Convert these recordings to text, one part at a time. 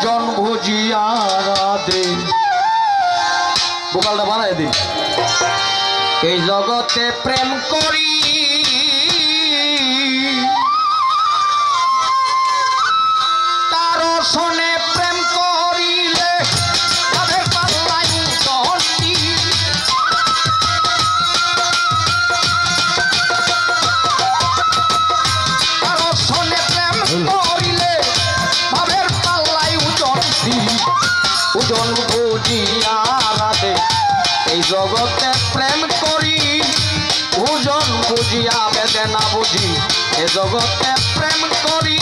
ওজন বুঝিয়া রাধে গোপালটা বানাই দিন এই জগতে প্রেম করি তার শোনে প্রেম করিলে তাদের পাল্লাই উঠি তার শোনে প্রেম করিলে তাদের পাল্লাই উঠি ওজন বুঝিয়া রাধে এই জগতে প্রেম করি ওজন বুঝিয়া বেদনা বুঝি এ জগতে প্রেম করি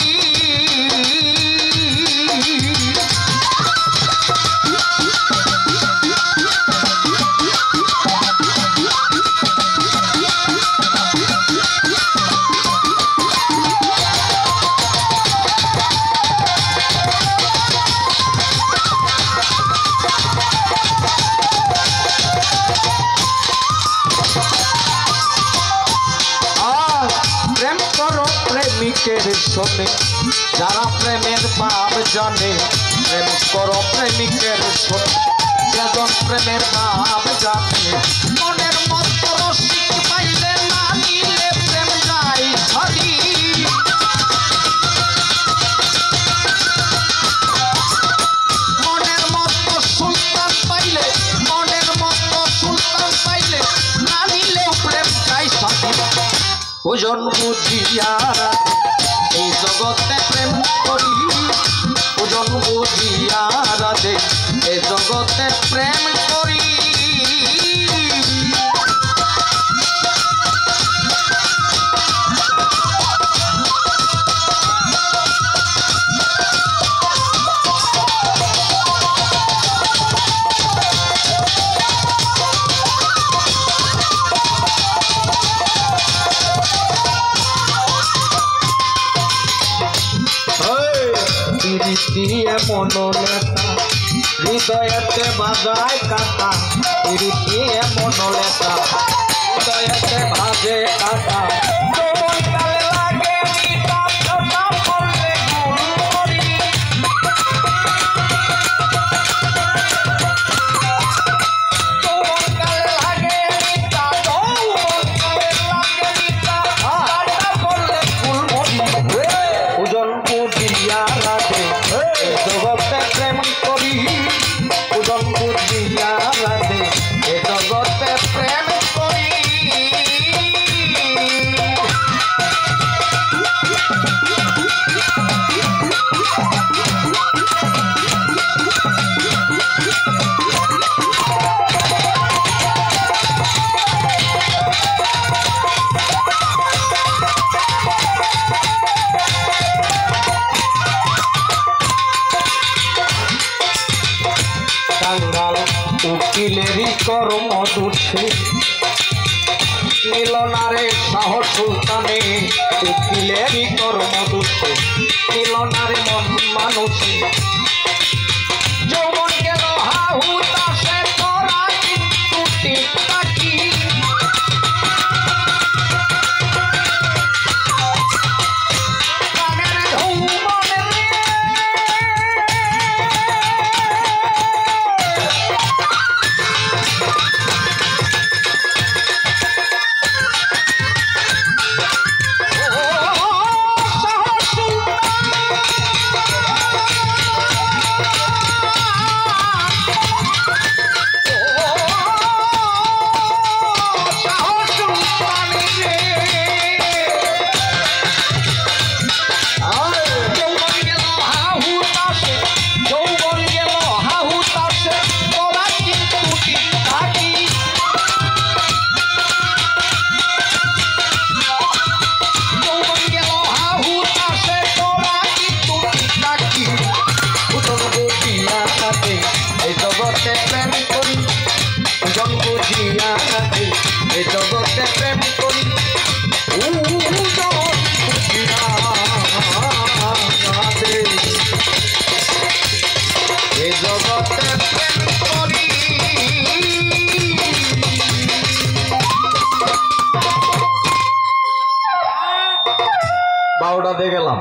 প্রেমিকের শোনে যারা প্রেমের ভাব জানে প্রেম করো প্রেমিকের শোনে যেজন প্রেমের ভাব জানে মনের মতো রসিক পাইলে না নিলে প্রেম যায় ছাড়ি মনের মতো সুলতান পাইলে মনের মতো সুলতান পাইলে না নিলেও প্রেম যায় ছাড়ি ওজন বুঝিয়া এই জগতে প্রেম করি ওজন বুঝিয়া রাধে এই জগতে প্রেম করি মনোলেতা হৃদয়তে বাজায় কাটা দিয়ে মনোলেতা হৃদয়তে বাজে কাটা জগতে প্রেম করি ওজন বুঝিয়া রাধে এ জগতে প্রেম করি কাঙ্গাল উকিলেরই কর্ম দুঃখে মিলনারে শাহ সুলতানে উকিলেরই কর্ম দুঃখে মিলনারে মন মানুষে যৌবন গেল হাহু তাসে তোরা কিন্তু টিকটাকি জগতে প্রেম করি জগতে প্রেম করি 12টা দিয়ে গেলাম।